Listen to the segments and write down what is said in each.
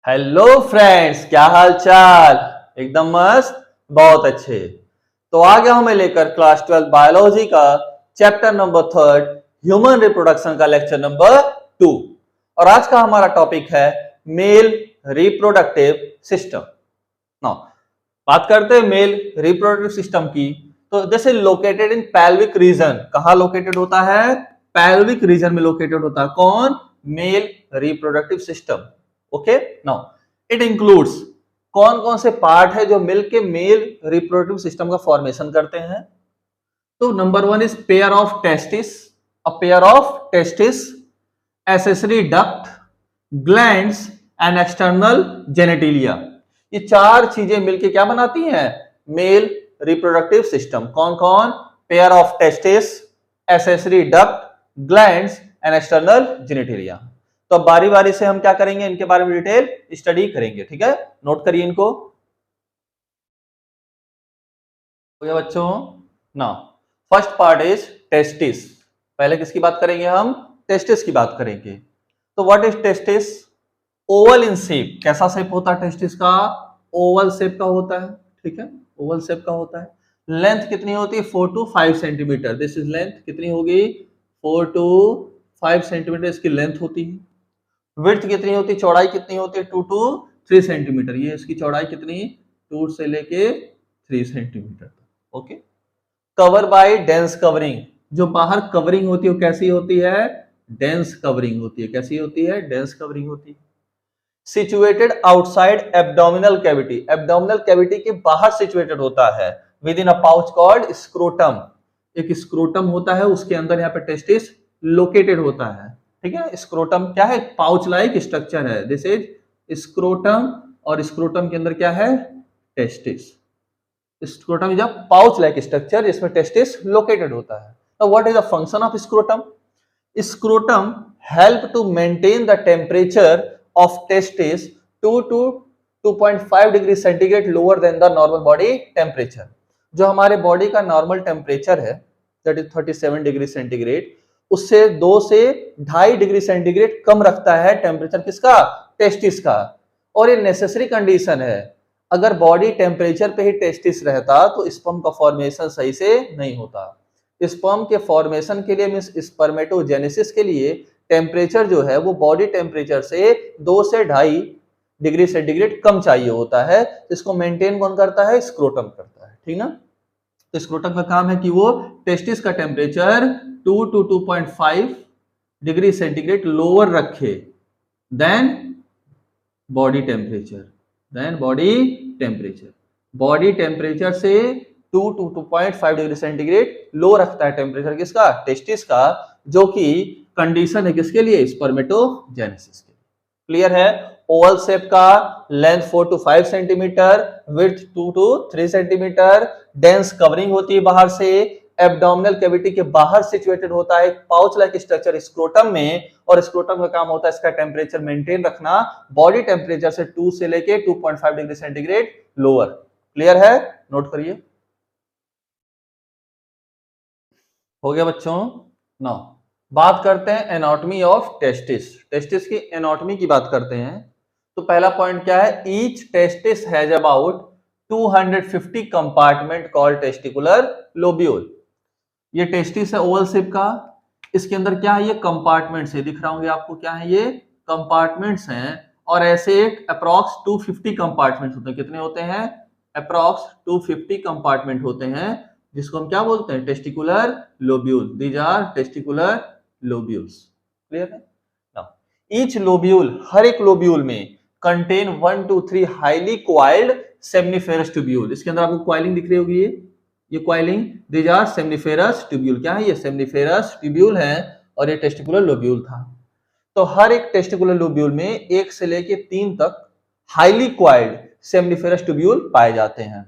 Hello friends, क्या हाल चाल। एकदम मस्त, बहुत अच्छे। तो आ गया हूं मैं लेकर क्लास 12 बायोलॉजी का चैप्टर नंबर 3 ह्यूमन रिप्रोडक्शन का लेक्चर नंबर 2। और आज का हमारा टॉपिक है मेल रिप्रोडक्टिव सिस्टम। नाउ बात करते हैं मेल रिप्रोडक्टिव सिस्टम की। तो जैसे लोकेटेड इन पैल्विक रीजन, कहां लोकेटेड होता है? पैल्विक रीजन में लोकेटेड होता है। कौन? Male reproductive system. Okay, now it includes, कौन कौन से पार्ट है जो मिलके मेल रिप्रोडक्टिव सिस्टम का फॉर्मेशन करते हैं? तो number 1 is pair of testis, a pair of testis, accessory duct, glands and external genitalia. ये चार चीजें मिलके क्या बनाती हैं? Male reproductive system. कौन कौन? Pair of testis, accessory duct, glands and external genitalia. तो अब बारी बारी से हम क्या करेंगे, इनके बारे में डिटेल स्टडी करेंगे। ठीक है, नोट करिए इनको। हो गया बच्चों? Now first part is testis. पहले किसकी बात करेंगे हम? टेस्टिस की बात करेंगे। तो what is testis? Oval in shape. कैसा शेप होता है टेस्टिस का? ओवल शेप का होता है। ठीक है, ओवल शेप का होता है। लेंथ कितनी होती है? 4 to 5 centimetre. This is length. कितनी होगी? 4 to 5 सेंटीमीटर इसकी लेंथ होती है। विड्थ कितनी होती है? चौड़ाई कितनी होती है? 2 to 3 सेंटीमीटर। ये इसकी चौड़ाई कितनी? 2 से लेके 3 centimetre. Okay. Cover by dense covering. जो बाहर कवरिंग होती है वो कैसी होती है? डेंस कवरिंग होती है। कैसी होती है? डेंस कवरिंग होती है। Situated outside abdominal cavity. Abdominal cavity के बाहर सिचुएटेड होता है। With in a pouch called scrotum. एक स्क्रोटम होता है, उसके अंदर यहाँ पे टेस्टिस लोकेटेड होता है। ठीक है, स्क्रोटम क्या है? पाउच लाइक स्ट्रक्चर है। This is scrotum. और स्क्रोटम के अंदर क्या है? Testis. Scrotum is a pouch like structure जिसमें टेस्टिस लोकेटेड होता है। Now what is the function of scrotum? Scrotum help to maintain the temperature of testis 2 to 2.5 degree centigrade lower than the normal body temperature। जो हमारे body का normal temperature है that is 37 degree centigrade, उससे 2 से 2.5 degree centigrade कम रखता है temperature किसका? Testis का। और ये नेसेसरी कंडीशन है। अगर बॉडी टेम्परेचर पे ही टेस्टिस रहता तो स्पर्म का फॉर्मेशन सही से नहीं होता। स्पर्म के फॉर्मेशन के लिए मींस स्पर्मेटोजेनेसिस के लिए टेम्परेचर जो है वो बॉडी टेम्परेचर से 2 से 2.5 डिग्री सेंटीग्रेड कम चाहिए होता है। इसको मेंटेन कौन करता है? स्क्रोटम करता है। ठीक ना? तो स्क्रोटम का काम है कि वो टेस्टिस का temperature 2 to 2.5 degree centigrade lower रखे than body temperature. Body temperature से 2 to 2.5 डिग्री सेंटीग्रेड लो रखता है टेम्परेचर किसका? टेस्टिस का। जो कि कंडीशन है किसके लिए? स्पर्मेटोजेनेसिस के। क्लियर है? ओवल शेप का, length 4 to 5 centimetre, width 2 to 3 centimetre, dense covering होती है बाहर से, एब्डोमिनल कैविटी के बाहर सिचुएटेड होता है पाउच लाइक स्ट्रक्चर स्क्रोटम में। और स्क्रोटम का काम होता है इसका टेम्परेचर मेंटेन रखना बॉडी टेम्परेचर से 2 से लेके 2.5 डिग्री सेंटीग्रेड लोअर। क्लियर है? नोट करिए। हो गया बच्चों? नाउ बात करते हैं एनाटॉमी ऑफ टेस्टिस। टेस्टिस की एनाटॉमी की बात करते हैं। तो पहला पॉइंट क्या है? Each testis has about 250 compartment called testicular lobule. ये टेस्टिस है ओवल शेप का। इसके अंदर क्या है? ये कंपार्टमेंट्स है। दिख रहा होंगे आपको क्या है? ये कंपार्टमेंट्स हैं। और ऐसे एक अप्रॉक्स 250 कंपार्टमेंट होते हैं। कितने होते हैं? अप्रॉक्स 250 कंपार्टमेंट होते हैं, जिसको हम क्या बोलते हैं? Testicular lobule. These are testicular lobules. Clear है? नाउ ईच लोब्यूल, हर एक लोब्यूल में contain 1 to 3 highly coiled seminiferous tubule. इसके अंदर आपको क्वाइलिंग दिख रही होगी। ये coiling, these are seminiferous tubule. क्या है? ये सेमनीफेरस ट्यूब्यूल है और ये टेस्टिकुलर लोब्यूल था। तो हर एक टेस्टिकुलर लोब्यूल में 1 से लेके 3 तक हाईली क्वाइल्ड सेमनीफेरस ट्यूब्यूल पाए जाते हैं।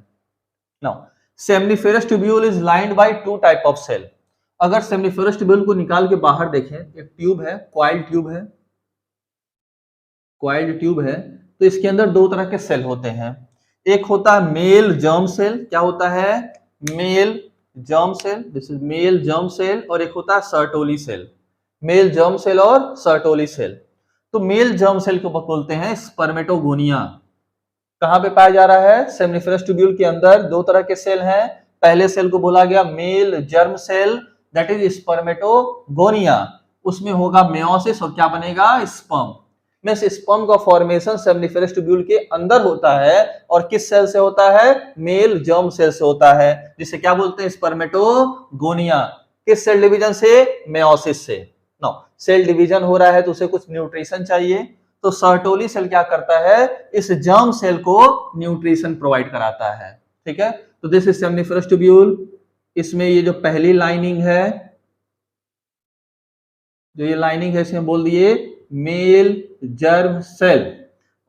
Now seminiferous tubule is lined by 2 type of cell. अगर सेमनीफेरस ट्यूब्यूल को निकाल के बाहर देखें, एक ट्यूब है, क्वाइल्ड ट्यूब है, क्वाइल्ड ट्यूब है। तो इसके अंदर 2 तरह के सेल होते हैं। एक होता है मेल जर्म सेल। क्या होता है? Male germ cell. This is male germ cell. और एक होता है Sertoli cell. Male germ cell और सर्टोली सेल। तो मेल जर्म सेल को बोलते हैं स्पर्मेटोगोनिया। कहां पे पाया जा रहा है? सेमनिफरस ट्यूब्यूल के अंदर। दो तरह के सेल हैं। पहले सेल को बोला गया male germ cell, that is spermatogonia. उसमें होगा मेयोसिस और क्या बनेगा? स्पर्म। में से स्पर्म का फॉर्मेशन सेमनिफरस ट्यूब्यूल के अंदर होता है और किस सेल से होता है? मेल जर्म सेल से होता है, जिसे क्या बोलते हैं? स्पर्मेटोगोनिया। किस सेल डिवीजन से? मेयोसिस से। नो, सेल डिवीजन हो रहा है तो उसे कुछ न्यूट्रिशन चाहिए, तो सर्टोली सेल क्या करता है? इस जर्म सेल को न्यूट्रिशन प्रोवाइड कराता है। ठीक है, तो दिस इज सेमनिफरस ट्यूब्यूल। इसमें ये जो पहली लाइनिंग है, जो ये लाइनिंग है, इसमें बोल दिए मेल जर्म सेल,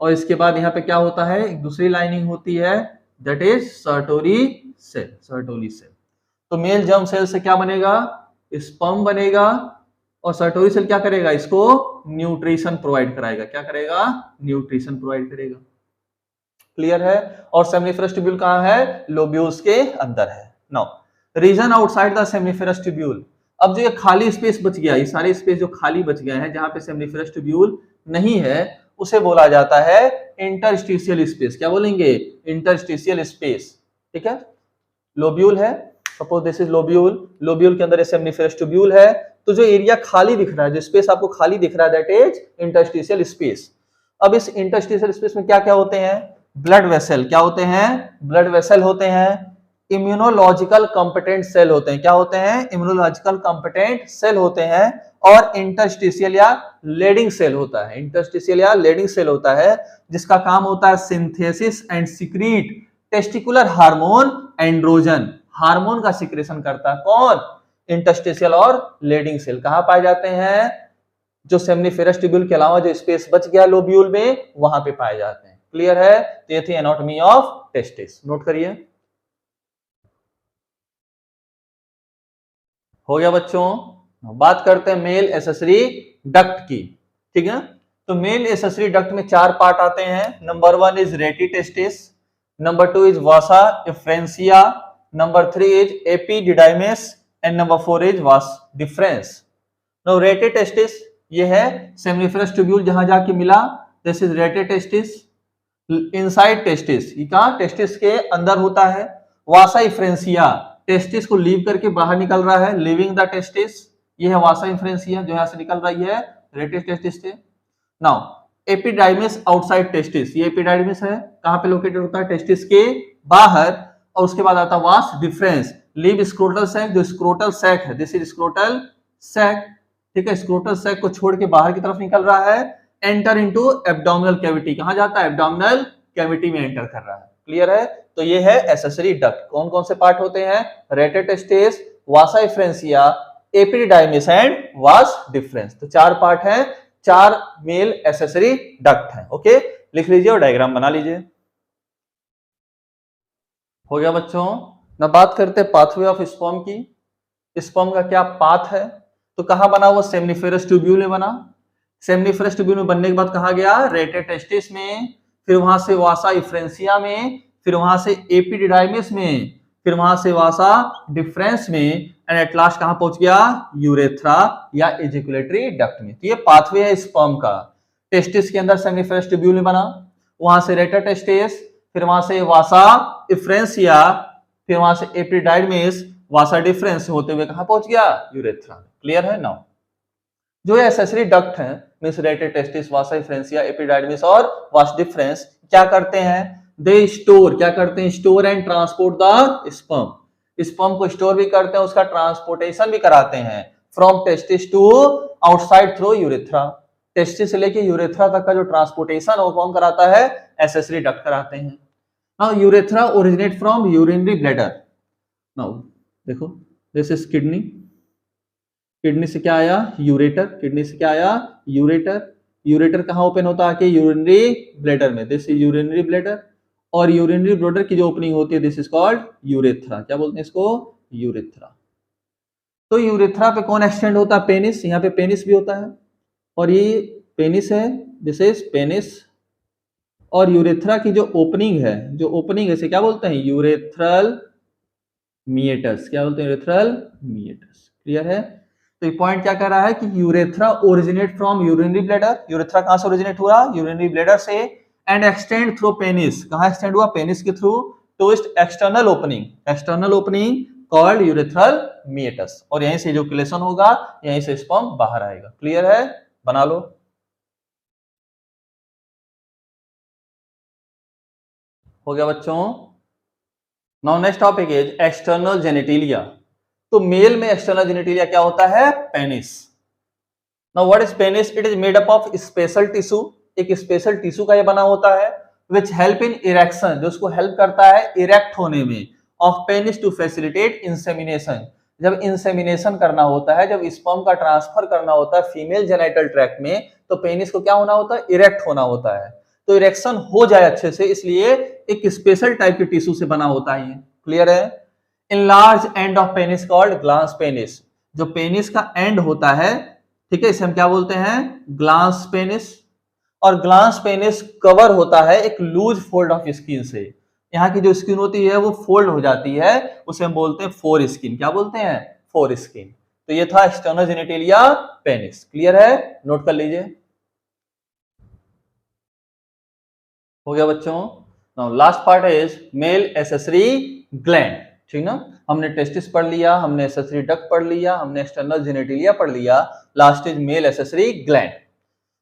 और इसके बाद यहाँ पे क्या होता है? एक दूसरी लाइनिंग होती है, that is Sertoli cell. Sertoli cell. तो मेल जर्म सेल से क्या बनेगा? स्पर्म बनेगा, और सर्टोरी सेल क्या करेगा? इसको न्यूट्रिशन प्रोवाइड कराएगा। क्या करेगा? न्यूट्रिशन प्रोवाइड करेगा। क्लियर है? और सेमनिफरस ट्यूब्यूल कहां है? लोब्यूल्स के अंदर है। Now region outside the seminiferous tubule. अब जो ये खाली स्पेस बच गया, ये सारे स्पेस जो खाली बच गए हैं जहां पे सेमनिफरस ट्यूब्यूल नहीं है, उसे बोला जाता है इंटरस्टिशियल स्पेस। क्या बोलेंगे? Interstitial space. ठीक है, लोब्यूल है, suppose this is lobule. Lobule के अंदर सेमनिफरस ट्यूब्यूल है, तो जो एरिया खाली दिख रहा है, जो स्पेस आपको खाली दिख रहा है, दैट इज इंटरस्टिशियल स्पेस। अब इस इंटरस्टिशियल स्पेस में क्या क्या होते हैं? Blood vessel. क्या होते हैं? ब्लड वेसल होते हैं। इम्यूनोलॉजिकल कंपिटेंट सेल होते हैं। क्या होते हैं? इम्यूनोलॉजिकल कंपिटेंट सेल होते हैं। और इंटरस्टिशियल या लेडिंग सेल होता है। इंटरस्टिशियल या लेडिंग सेल होता है, जिसका काम होता है synthesis and secrete testicular hormone androgen. Hormone का सिक्रेशन करता है कौन? इंटरस्टिशियल और लेडिंग सेल। कहां पाए जाते हैं? जो सेमनिफेरस ट्यूब्यूल के अलावा जो स्पेस बच गया लोब्यूल में, वहां पे पाए जाते हैं। क्लियर है? तो ये थी एनाटॉमी ऑफ टेस्टिस। नोट करिए। हो गया बच्चों? बात करते हैं मेल एसेसरी डक्ट की। ठीक है, तो मेल एसेसरी डक्ट में चार पार्ट आते हैं। नंबर 1 इज रेटी testis, number 2 is Vasa efferentia, number 3 is epididymis, and number 4 is vas deferens. Now रेटी टेस्टिस ये है सेमनिफरस ट्यूब्यूल जहां जाके मिला, दिस इज रेटी टेस्टिस। इनसाइड टेस्टिस, ये कहां? टेस्टिस के अंदर होता है। वासा इफ्रेंसिया, टेस्टिस को लीव करके बाहर निकल रहा है, लिविंग द टेस्टिस। ये है वासा इफ्रेंसिया जो यहां से निकल रही है रेटिस टेस्टिस से। नाउ एपिडाइमिस आउटसाइड टेस्टिस, ये एपिडाइमिस है, कहां पे लोकेटेड होता है? टेस्टिस के बाहर। और उसके बाद आता है vas deferens, leave scrotal sac, जो स्क्रोटल सैक है, दिस इज स्क्रोटल सैक। ठीक है, स्क्रोटल सैक को छोड़ के बाहर की तरफ निकल रहा है। एंटर इनटू एब्डोमिनल कैविटी, कहां जाता है? एब्डोमिनल कैविटी में एंटर कर रहा है। क्लियर है? तो ये है एसेसरी डक्ट। कौन कौन से पार्ट होते हैं? Rete testis, vasa efferentia, epididymis and vas deferens. तो चार पार्ट हैं, चार मेल एसेसरी डक्ट हैं। ओके, लिख लीजिए और डायग्राम बना लीजिए। हो गया बच्चों? ना बात करते हैं पाथवे ऑफ स्पर्म की। स्पर्म का क्या पाथ है? तो कहां बना? वो सेमनिफेरस ट्यूब्यूल में बना। सेमनिफरस ट्यूब्यूल में बनने के बाद कहा गया? रेटे टेस्टिस में, फिर वहां से वासा इफ्रेंसिया में, फिर वहां से एपिडिडाइमिस में, फिर वहां से वासा डिफरेंस में, एंड एट लास्ट कहां पहुंच गया? यूरेथ्रा या एजिकुलेटरी डक्ट में। तो ये पाथवे है स्पर्म का। टेस्टिस के अंदर सेमनिफरस ट्यूब्यूल में बना, वहां से रेटा टेस्टिस, फिर वहां से वासा इफ्रेंसिया, फिर वहां से एपिडिडाइमिस, वासा डिफरेंस होते हुए कहां पहुंच गया? यूरेथ्रा। क्लियर है? नाउ जो एसेसरी डक्ट है, मींस रेटे टेस्टिस, वासा इफ्रेंसिया, एपिडाइडमिस और वास डिफरेंस, क्या करते हैं? दे स्टोर, क्या करते हैं? Store and transport the sperm. Sperm को स्टोर भी करते हैं, उसका ट्रांसपोर्टेशन भी कराते हैं from testis to outside through urethra. Testis से लेके यूरेथ्रा तक का जो ट्रांसपोर्टेशन वो कौन कराता है? एसेसरी डक्ट कराते हैं। Now urethra originate from urinary bladder. Now देखो, दिस इज किडनी। किडनी से क्या आया? यूरेटर। किडनी से क्या आया? यूरेटर। यूरेटर कहां ओपन होता है? आके यूरिनरी ब्लैडर में, दिस इज यूरिनरी ब्लैडर। और यूरिनरी ब्लैडर की जो ओपनिंग होती है, दिस इज कॉल्ड यूरेथ्रा। क्या बोलते हैं इसको? यूरेथ्रा। तो यूरेथ्रा पे कौन एक्सटेंड होता है? पेनिस। यहाँ पे पेनिस भी होता है, और ये पेनिस है, दिस इज पेनिस। और यूरेथ्रा की जो ओपनिंग है, जो ओपनिंग है, इसे क्या बोलते हैं? यूरेथ्रल मीएटस। क्या बोलते हैं? यूरेथ्रल मीएटस। क्लियर है? तो ये पॉइंट क्या कह रहा है कि urethra originate from urinary bladder, urethra कहां से ओरिजिनेट हुआ, यूरिनरी ब्लैडर से, एंड एक्सटेंड थ्रू पेनिस, कहां एक्सटेंड हुआ, पेनिस के थ्रू, to external opening called urethral meatus, और यहीं से इजैकुलेशन होगा, यहीं से स्पर्म बाहर आएगा। क्लियर है, बना लो। हो गया बच्चों। Now next topic is external genitalia. तो मेल में एक्सटर्नल जेनिटेलिया क्या होता है, penis. Now what is penis, it is made up of special tissue, एक स्पेशल टिश्यू का ये बना होता है, विच हेल्प इन इरेक्शन, जो उसको हेल्प करता है इरेक्ट होने में, of penis to facilitate insemination, जब इंसेमिनेशन करना होता है, जब स्पर्म का ट्रांसफर करना होता है फीमेल जेनाइटल ट्रैक्ट में, तो पेनिस को क्या होना होता है, इरेक्ट होना होता है। तो इरेक्शन हो जाए अच्छे से, इसलिए एक स्पेशल टाइप के टिश्यू से बना होता है ये। क्लियर है। In large end of penis called glans penis, जो पेनिस का एंड होता है, ठीक है, इसे हम क्या बोलते हैं, ग्लांस पेनिस। और ग्लांस पेनिस कवर होता है एक लूज फोल्ड ऑफ स्किन से, यहाँ की जो स्किन होती है वो फोल्ड हो जाती है, उसे हम बोलते हैं फोर स्किन। क्या बोलते हैं, फोर स्किन। तो ये था एक्सटर्नल जेनिटेलिया पेनिस। क्लियर है, नोट कर लीजिए। हो गया बच्चों। Now last part is male accessory gland, ठीक ना। हमने टेस्टिस पढ़ लिया, हमने एसेसरी डक्ट पढ़ लिया, हमने एक्सटर्नल जेनिटेलिया पढ़ लिया, last is male accessory gland.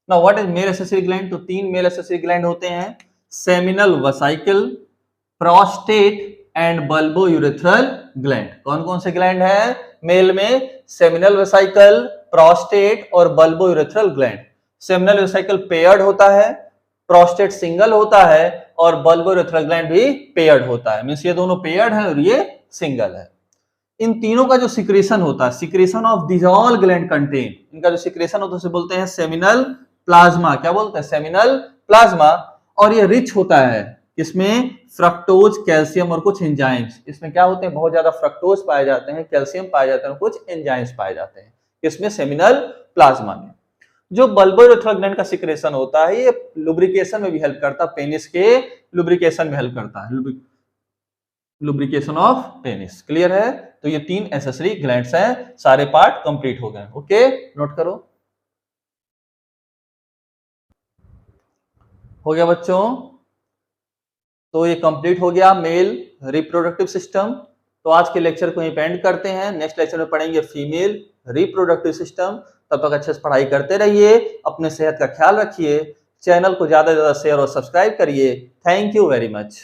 Now what is male accessory gland, तो तीन मेल एसेसरी ग्लैंड होते हैं, seminal vesicle, prostate and bulbo urethral gland. कौन कौन से ग्लैंड है मेल में, सेमिनल वेसिकल, प्रोस्टेट और bulbo urethral gland. Seminal vesicle paired होता है, प्रोस्टेट सिंगल होता है, और बल्बो यूरेथ्रल ग्लैंड भी पेयर्ड होता है, मींस ये दोनों पेयर्ड है और ये सिंगल है। इन तीनों का जो सिक्रेशन होता है, secretion of this all gland contain, इनका जो सिक्रेशन होता है उसे बोलते हैं सेमिनल प्लाज्मा। क्या बोलते हैं, सेमिनल प्लाज्मा। और ये रिच होता है, इसमें फ्रक्टोज, कैल्शियम और कुछ एंजाइम्स, इसमें क्या होते हैं, बहुत ज्यादा फ्रक्टोज पाए जाते हैं, कैल्शियम पाए जाते हैं, कुछ एंजाइम्स पाए जाते हैं इसमें, सेमिनल प्लाज्मा में। जो बल्बो यूरेथ्रल ग्लैंड का सिक्रेशन होता है, ये लुब्रिकेशन में भी हेल्प करता है, पेनिस के लुब्रिकेशन में हेल्प करता है, लुब्रिकेशन ऑफ पेनिस। क्लियर है। तो ये तीन एसेसरी ग्लैंड्स हैं, सारे पार्ट कंप्लीट हो गए। ओके, नोट करो। हो गया बच्चों। तो ये कंप्लीट हो गया मेल रिप्रोडक्टिव सिस्टम। तो आज के लेक्चर को यहीं पे एंड करते हैं, नेक्स्ट लेक्चर में पढ़ेंगे फीमेल रिप्रोडक्टिव सिस्टम। तब तक अच्छे से पढ़ाई करते रहिए, अपने सेहत का ख्याल रखिए, चैनल को ज्यादा से ज्यादा शेयर और सब्सक्राइब करिए। Thank you very much.